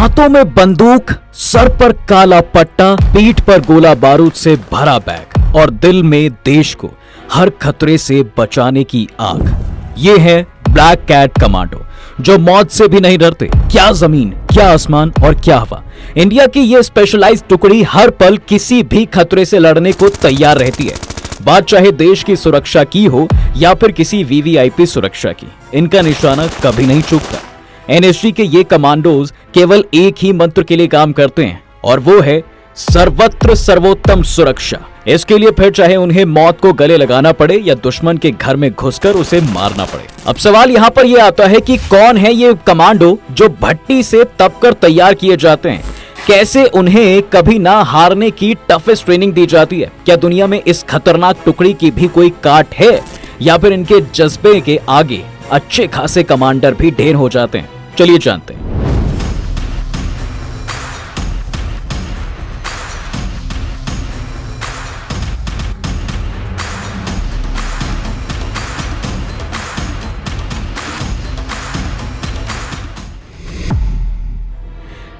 हाथों में बंदूक, सर पर काला पट्टा, पीठ पर गोला बारूद से भरा बैग और दिल में देश को हर खतरे से बचाने की आग। ये है ब्लैक कैट कमांडो, जो मौत से भी नहीं डरते। क्या जमीन, क्या आसमान और क्या हवा। इंडिया की ये स्पेशलाइज्ड टुकड़ी हर पल किसी भी खतरे से लड़ने को तैयार रहती है। बात चाहे देश की सुरक्षा की हो या फिर किसी वीवीआईपी सुरक्षा की, इनका निशाना कभी नहीं चूकता। एनएसजी के ये कमांडोज केवल एक ही मंत्र के लिए काम करते हैं, और वो है सर्वत्र सर्वोत्तम सुरक्षा। इसके लिए फिर चाहे उन्हें मौत को गले लगाना पड़े या दुश्मन के घर में घुसकर उसे मारना पड़े। अब सवाल यहाँ पर यह आता है कि कौन है ये कमांडो जो भट्टी से तपकर तैयार किए जाते हैं। कैसे उन्हें कभी ना हारने की टफेस्ट ट्रेनिंग दी जाती है। क्या दुनिया में इस खतरनाक टुकड़ी की भी कोई काट है, या फिर इनके जज्बे के आगे अच्छे खासे कमांडर भी ढेर हो जाते हैं। चलिए जानते हैं।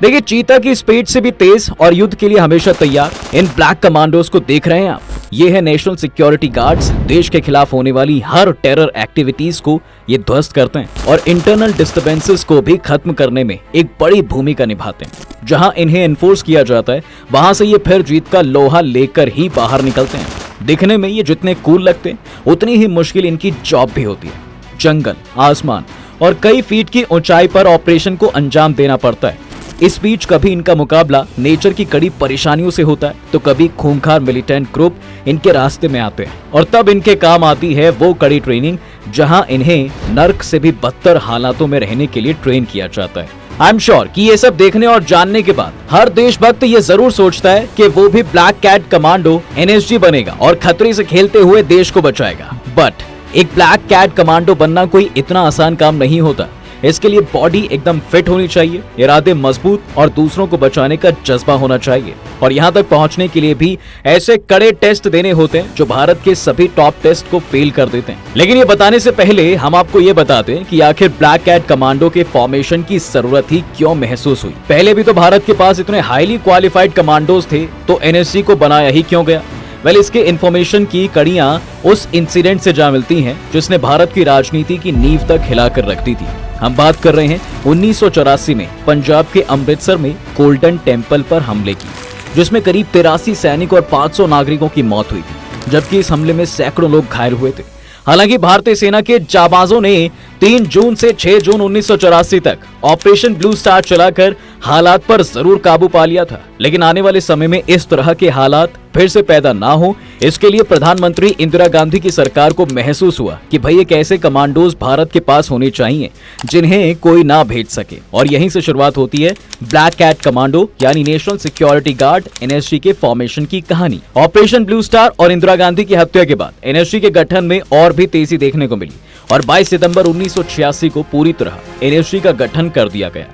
देखिए, चीता की स्पीड से भी तेज और युद्ध के लिए हमेशा तैयार इन ब्लैक कमांडोज को देख रहे हैं आप। ये है नेशनल सिक्योरिटी गार्ड्स। देश के खिलाफ होने वाली हर टेरर एक्टिविटीज को ये ध्वस्त करते हैं और इंटरनल डिस्टर्बेंसेस को भी खत्म करने में एक बड़ी भूमिका निभाते हैं। जहां इन्हें एनफोर्स किया जाता है, वहां से ये फिर जीत का लोहा लेकर ही बाहर निकलते हैं। दिखने में ये जितने कूल लगते हैं, उतनी ही मुश्किल इनकी जॉब भी होती है। जंगल, आसमान और कई फीट की ऊंचाई पर ऑपरेशन को अंजाम देना पड़ता है। इस बीच कभी इनका मुकाबला नेचर की कड़ी परेशानियों से होता है, तो कभी खूंखार मिलिटेंट ग्रुप इनके रास्ते में आते हैं। और तब इनके काम आती है वो कड़ी ट्रेनिंग, जहां इन्हें नर्क से भी बदतर हालातों में रहने के लिए ट्रेन किया जाता है। आई एम श्योर कि ये सब देखने और जानने के बाद हर देशभक्त ये जरूर सोचता है कि वो भी ब्लैक कैट कमांडो एनएसजी बनेगा और खतरे से खेलते हुए देश को बचाएगा। बट एक ब्लैक कैट कमांडो बनना कोई इतना आसान काम नहीं होता। इसके लिए बॉडी एकदम फिट होनी चाहिए, इरादे मजबूत और दूसरों को बचाने का जज्बा होना चाहिए। और यहाँ तक पहुँचने के लिए भी ऐसे कड़े टेस्ट देने होते हैं जो भारत के सभी टॉप टेस्ट को फेल कर देते हैं। लेकिन ये बताने से पहले हम आपको ये बताते हैं कि आखिर ब्लैक कैट कमांडो के फॉर्मेशन की जरूरत ही क्यों महसूस हुई। पहले भी तो भारत के पास इतने हाईली क्वालिफाइड कमांडोज थे, तो एनएसजी को बनाया ही क्यों गया। इसके इंफॉर्मेशन की कड़ियां उस इंसिडेंट से जा मिलती हैं जिसने भारत की राजनीति की नींव तक हिलाकर रख दी थी। हम बात कर रहे हैं 1984 में पंजाब के अमृतसर में गोल्डन टेम्पल पर हमले की, जिसमें करीब 83 सैनिक और 500 नागरिकों की मौत हुई थी, जबकि इस हमले में सैकड़ों लोग घायल हुए थे। हालांकि भारतीय सेना के जाबाजों ने 3 जून से 6 जून 1984 तक ऑपरेशन ब्लू स्टार चलाकर हालात पर जरूर काबू पा लिया था। लेकिन आने वाले समय में इस तरह के हालात फिर से पैदा ना हो, इसके लिए प्रधानमंत्री इंदिरा गांधी की सरकार को महसूस हुआ कि भाई एक ऐसे कमांडोज भारत के पास होने चाहिए जिन्हें कोई ना भेज सके। और यहीं से शुरुआत होती है ब्लैक कैट कमांडो यानी नेशनल सिक्योरिटी गार्ड एनएसजी के फॉर्मेशन की कहानी। ऑपरेशन ब्लू स्टार और इंदिरा गांधी की हत्या के बाद एनएसजी के गठन में और भी तेजी देखने को मिली और 22 सितंबर 1986 को पूरी तरह एनएसजी का गठन कर दिया गया।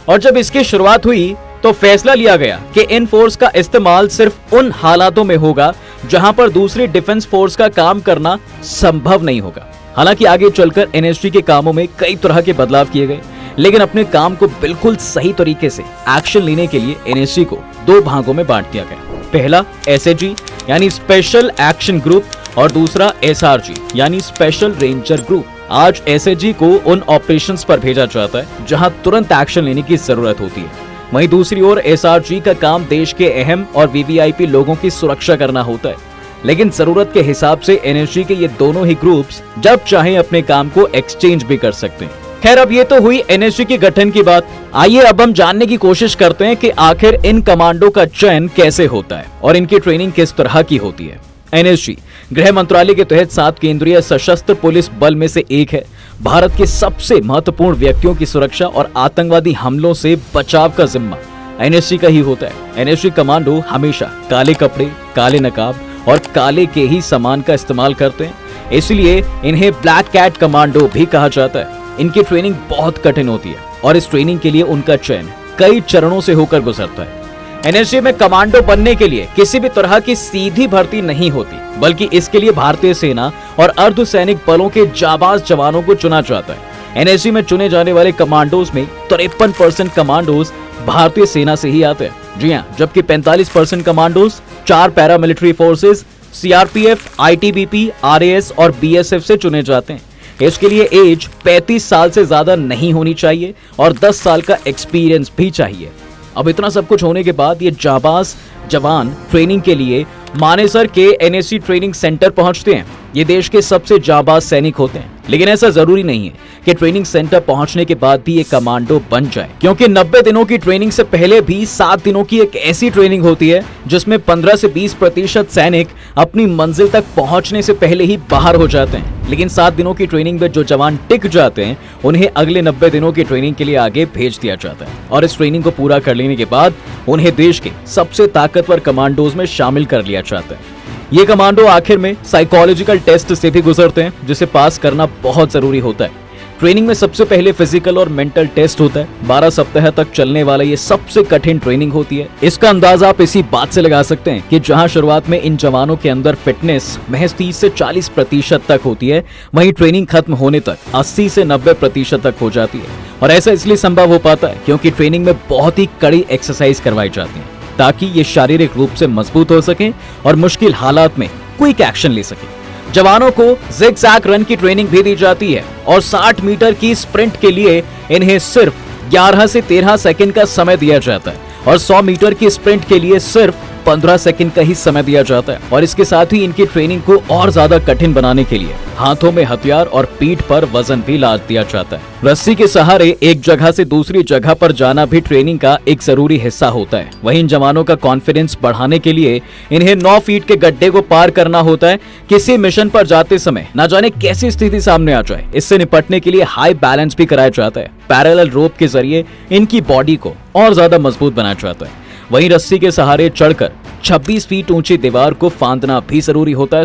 और जब इसकी शुरुआत हुई तो फैसला लिया गया कि इन फोर्स का इस्तेमाल सिर्फ उन हालातों में होगा जहां पर दूसरी डिफेंस फोर्स का काम करना संभव नहीं होगा। हालांकि आगे चलकर एनएसजी के कामों में कई तरह के बदलाव किए गए, लेकिन अपने काम को बिल्कुल सही तरीके से एक्शन लेने के लिए एनएसजी को 2 भागों में बांट दिया गया। पहला एसएजी यानी स्पेशल एक्शन ग्रुप और दूसरा एसआरजी यानी स्पेशल रेंजर ग्रुप। आज एसएजी को उन ऑपरेशंस पर भेजा जाता है जहां तुरंत एक्शन लेने की जरूरत होती है। वहीं दूसरी ओर एसआरजी का काम देश के अहम और वीवीआईपी लोगों की सुरक्षा करना होता है। लेकिन जरूरत के हिसाब से एनएसजी के ये दोनों ही ग्रुप्स जब चाहें अपने काम को एक्सचेंज भी कर सकते हैं। खैर, अब ये तो हुई एनएसजी के गठन की बात। आइए अब हम जानने की कोशिश करते हैं कि आखिर इन कमांडो का चयन कैसे होता है और इनकी ट्रेनिंग किस तरह की होती है। एनएसजी गृह मंत्रालय के तहत 7 केंद्रीय सशस्त्र पुलिस बल में से एक है। भारत के सबसे महत्वपूर्ण व्यक्तियों की सुरक्षा और आतंकवादी हमलों से बचाव का जिम्मा एनएसजी का ही होता है। एनएसजी कमांडो हमेशा काले कपड़े, काले नकाब और काले के ही सामान का इस्तेमाल करते हैं, इसलिए इन्हें ब्लैक कैट कमांडो भी कहा जाता है। इनकी ट्रेनिंग बहुत कठिन होती है और इस ट्रेनिंग के लिए उनका चयन कई चरणों से होकर गुजरता है। एनएसजी में कमांडो बनने के लिए किसी भी तरह की सीधी भर्ती नहीं होती, बल्कि इसके लिए भारतीय सेना और अर्धसैनिक बलों के जाबाज जवानों को चुना जाता है। एनएसजी में चुने जाने वाले कमांडोज में 53% कमांडोज भारतीय सेना से ही आते हैं। जी हाँ, जबकि 45% commandos 4 paramilitary forces CRPF, ITBP, RAS और बीएसएफ से चुने जाते हैं। इसके लिए एज 35 साल से ज्यादा नहीं होनी चाहिए और 10 साल का एक्सपीरियंस भी चाहिए। अब इतना सब कुछ होने के बाद ये जाबाज जवान ट्रेनिंग के लिए मानेसर के एनएससी ट्रेनिंग सेंटर पहुंचते हैं। ये देश के सबसे जाबाज सैनिक होते हैं, लेकिन ऐसा जरूरी नहीं है कि ट्रेनिंग सेंटर पहुंचने के बाद भी ये कमांडो बन जाए, क्योंकि 90 दिनों की ट्रेनिंग से पहले भी 7 दिनों की एक ऐसी ट्रेनिंग होती है जिसमें 15 से 20% सैनिक अपनी मंजिल तक पहुंचने से पहले ही बाहर हो जाते हैं। लेकिन 7 दिनों की ट्रेनिंग में जो जवान टिक जाते हैं उन्हें अगले 90 दिनों की ट्रेनिंग के लिए आगे भेज दिया जाता है और इस ट्रेनिंग को पूरा कर लेने के बाद उन्हें देश के सबसे ताकतवर कमांडोज में शामिल कर लिया जाता है। ये कमांडो आखिर में साइकोलॉजिकल टेस्ट से भी गुजरते हैं, जिसे पास करना बहुत जरूरी होता है। ट्रेनिंग में सबसे पहले फिजिकल और मेंटल टेस्ट होता है। 12 सप्ताह तक चलने वाला ये सबसे कठिन ट्रेनिंग होती है। इसका अंदाजा आप इसी बात से लगा सकते हैं कि जहां शुरुआत में इन जवानों के अंदर फिटनेस महज 30 से 40% तक होती है, वहीं ट्रेनिंग खत्म होने तक 80 से 90% तक हो जाती है। और ऐसा इसलिए संभव हो पाता है क्योंकि ट्रेनिंग में बहुत ही कड़ी एक्सरसाइज करवाई जाती है ताकि ये शारीरिक रूप से मजबूत हो सके और मुश्किल हालात में क्विक एक्शन ले सके। जवानों को जिगजैग रन की ट्रेनिंग भी दी जाती है और 60 मीटर की स्प्रिंट के लिए इन्हें सिर्फ 11 से 13 सेकंड का समय दिया जाता है और 100 मीटर की स्प्रिंट के लिए सिर्फ 15 सेकंड का ही समय दिया जाता है। और इसके साथ ही इनकी ट्रेनिंग को और ज्यादा कठिन बनाने के लिए हाथों में हथियार और पीठ पर वजन भी लाद दिया जाता है। रस्सी के सहारे एक जगह से दूसरी जगह पर जाना भी ट्रेनिंग का एक जरूरी हिस्सा होता है। वहीं इन जवानों का कॉन्फिडेंस बढ़ाने के लिए इन्हें 9 फीट के गड्ढे को पार करना होता है। किसी मिशन पर जाते समय न जाने कैसी स्थिति सामने आ जाए, इससे निपटने के लिए हाई बैलेंस भी कराया जाता है। पैरेलल रोप के जरिए इनकी बॉडी को और ज्यादा मजबूत बनाया जाता है। वहीं रस्सी के सहारे चढ़कर 26 फीट ऊंची दीवार को फांदना भी जरूरी होता है।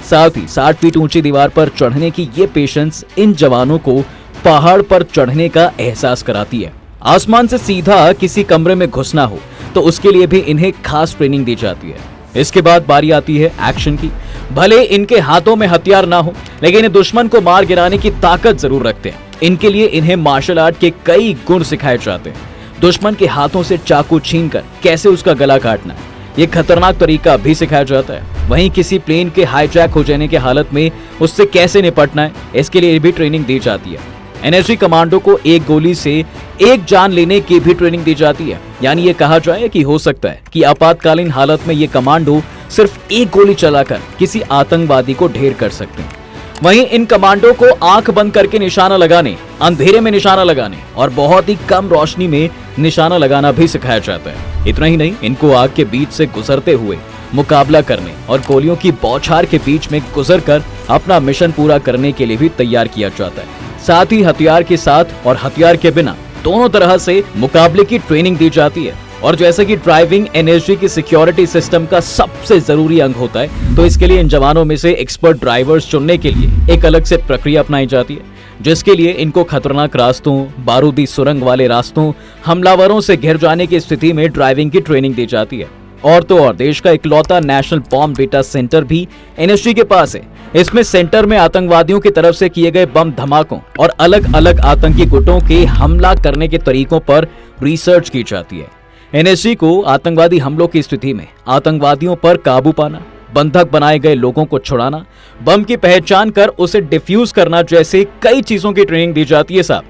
साथ ही 60 फीट ऊंची दीवार पर चढ़ने की ये पेशेंस इन जवानों को पहाड़ पर चढ़ने का एहसास कराती है। आसमान से सीधा किसी कमरे में घुसना हो तो उसके लिए भी इन्हें खास ट्रेनिंग दी जाती है। इसके बाद बारी आती है एक्शन की। भले इनके हाथों में हथियार ना हो, लेकिन ये दुश्मन को मार गिराने की ताकत जरूर रखते हैं। इनके लिए इन्हें मार्शल आर्ट के कई गुण सिखाए जाते हैं। दुश्मन के हाथों से चाकू छीनकर कैसे उसका गला काटना, ये खतरनाक तरीका भी सिखाया जाता है। वहीं किसी प्लेन के हाईजैक हो जाने की हालत में उससे कैसे निपटना है, इसके लिए भी ट्रेनिंग दी जाती है। एनएसजी कमांडो को एक गोली से एक जान लेने की भी ट्रेनिंग दी जाती है। यानी ये कहा जाए कि हो सकता है कि आपातकालीन हालत में ये कमांडो सिर्फ एक गोली चलाकर किसी आतंकवादी को ढेर कर सकते हैं। वहीं इन कमांडो को आंख बंद करके निशाना लगाने, अंधेरे में निशाना लगाने और बहुत ही कम रोशनी में निशाना लगाना भी सिखाया जाता है। इतना ही नहीं, इनको आग के बीच से गुजरते हुए मुकाबला करने और गोलियों की बौछार के बीच में गुजरकर अपना मिशन पूरा करने के लिए भी तैयार किया जाता है। साथ ही हथियार के साथ और हथियार के बिना दोनों तरह से मुकाबले की ट्रेनिंग दी जाती है। और जैसे कि ड्राइविंग एनएसजी की सिक्योरिटी सिस्टम का सबसे जरूरी अंग होता है, तो इसके लिए इन जवानों में से एक्सपर्ट ड्राइवर्स चुनने के लिए एक अलग से प्रक्रिया अपनाई जाती है, जिसके लिए इनको खतरनाक रास्तों, बारूदी सुरंग वाले रास्तों, हमलावरों से घिर जाने की स्थिति में ड्राइविंग की ट्रेनिंग दी जाती है। और तो और देश का इकलौता नेशनल बॉम्ब डेटा सेंटर भी एनएसजी के पास है। इसमें सेंटर में आतंकवादियों की तरफ से किए गए बम धमाकों और अलग अलग आतंकी गुटों के हमला करने के तरीकों पर रिसर्च की जाती है। एनएसजी को आतंकवादी हमलों की स्थिति में आतंकवादियों पर काबू पाना, बंधक बनाए गए लोगों को छुड़ाना, बम की पहचान कर उसे डिफ्यूज करना जैसे कई चीजों की ट्रेनिंग दी जाती है साहब।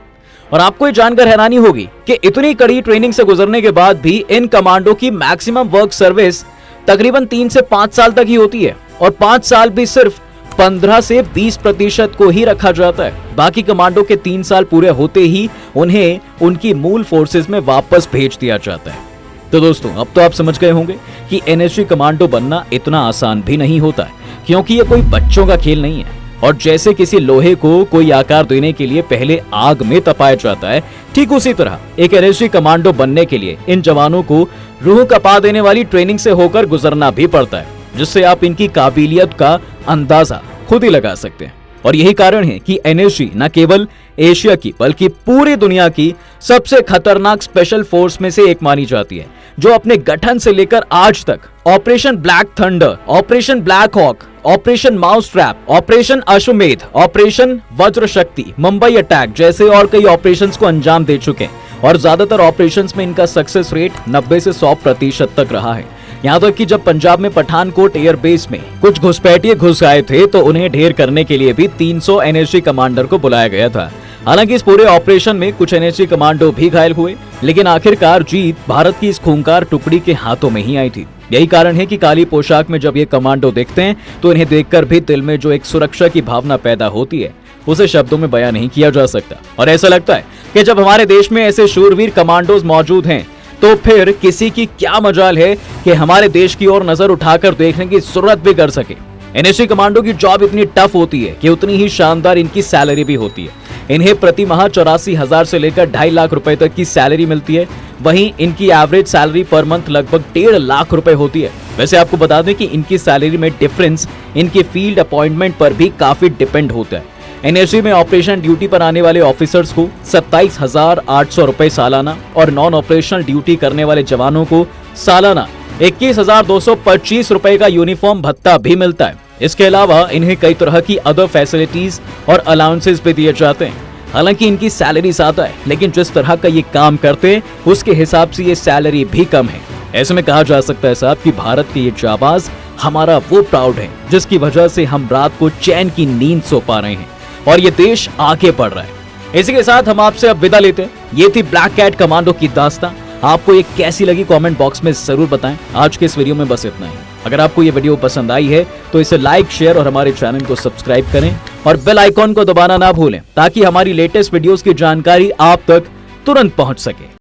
और आपको ये जानकर हैरानी होगी कि इतनी कड़ी ट्रेनिंग से गुजरने के बाद भी इन कमांडो की मैक्सिमम वर्क सर्विस तकरीबन 3 से 5 साल तक ही होती है और 5 साल भी सिर्फ 15 से 20% को ही रखा जाता है। बाकी कमांडो के 3 साल पूरे होते ही उन्हें उनकी मूल फोर्सेस में वापस भेज दिया जाता है। तो दोस्तों, अब तो आप समझ गए होंगे कि एनएसजी कमांडो बनना इतना आसान भी नहीं होता है, क्योंकि ये कोई बच्चों का खेल नहीं है। और जैसे किसी लोहे को कोई आकार देने के लिए पहले आग में तपाया जाता है, ठीक उसी तरह एक एनएसजी कमांडो बनने के लिए इन जवानों को रूह कपा देने वाली ट्रेनिंग से होकर गुजरना भी पड़ता है, जिससे आप इनकी काबिलियत का अंदाजा खुद ही लगा सकते हैं। और यही कारण है कि एनएसजी न केवल एशिया की बल्कि पूरी दुनिया की सबसे खतरनाक स्पेशल फोर्स में से एक मानी जाती है, जो अपने गठन से लेकर आज तक operation black thunder, operation black hawk, operation mouse trap, operation Ashwamedh, operation Vajra Shakti, Mumbai attack जैसे और कई ऑपरेशंस को अंजाम दे चुके हैं और ज्यादातर ऑपरेशंस में इनका सक्सेस रेट 90 से 100% तक रहा है। यहाँ तक कि जब पंजाब में पठानकोट एयरबेस में कुछ घुसपैठिए घुस आए थे तो उन्हें ढेर करने के लिए भी 300 एनएसजी कमांडर को बुलाया गया था। हालांकि इस पूरे ऑपरेशन में कुछ एनएसजी कमांडो भी घायल हुए, लेकिन आखिरकार जीत भारत की इस खूंखार टुकड़ी के हाथों में ही आई थी। यही कारण है कि काली पोशाक में जब ये कमांडो देखते हैं तो इन्हें देखकर भी दिल में जो एक सुरक्षा की भावना पैदा होती है उसे शब्दों में बयां नहीं किया जा सकता। और ऐसा लगता है कि जब हमारे देश में ऐसे शूरवीर कमांडोज मौजूद हैं तो फिर किसी की क्या मजाल है कि हमारे देश की ओर नजर उठाकर देखने की जरूरत भी कर सके। एनएसजी कमांडो की जॉब इतनी टफ होती है कि उतनी ही शानदार इनकी सैलरी भी होती है। इन्हें प्रति माह 84,000 से लेकर 2.5 लाख रुपए तक की सैलरी मिलती है। वहीं इनकी एवरेज सैलरी पर मंथ लगभग 1.5 लाख रुपए होती है। वैसे आपको बता दें कि इनकी सैलरी में डिफरेंस इनके फील्ड अपॉइंटमेंट पर भी काफी डिपेंड होता है। एनएसजी में ऑपरेशन ड्यूटी पर आने वाले ऑफिसर्स को 27,800 रुपए सालाना और नॉन ऑपरेशनल ड्यूटी करने वाले जवानों को सालाना 21,225 रुपए का यूनिफॉर्म भत्ता भी मिलता है। इसके अलावा इन्हें कई तरह की अदर फैसिलिटीज और अलाउंसेस भी दिए जाते हैं। हालांकि इनकी सैलरी ज्यादा है, लेकिन जिस तरह का ये काम करते हैं उसके हिसाब से ये सैलरी भी कम है। ऐसे में कहा जा सकता है साहब कि भारत के ये जाबाज हमारा वो प्राउड है जिसकी वजह से हम रात को चैन की नींद सो पा रहे हैं और ये देश आगे बढ़ रहा है। इसी के साथ हम आपसे अब विदा लेते हैं। ये थी ब्लैक कैट कमांडो की दास्तां। आपको ये कैसी लगी कमेंट बॉक्स में जरूर बताएं। आज के इस वीडियो में बस इतना ही। अगर आपको ये वीडियो पसंद आई है तो इसे लाइक, शेयर और हमारे चैनल को सब्सक्राइब करें और बेल आइकॉन को दबाना ना भूलें ताकि हमारी लेटेस्ट वीडियोस की जानकारी आप तक तुरंत पहुंच सके।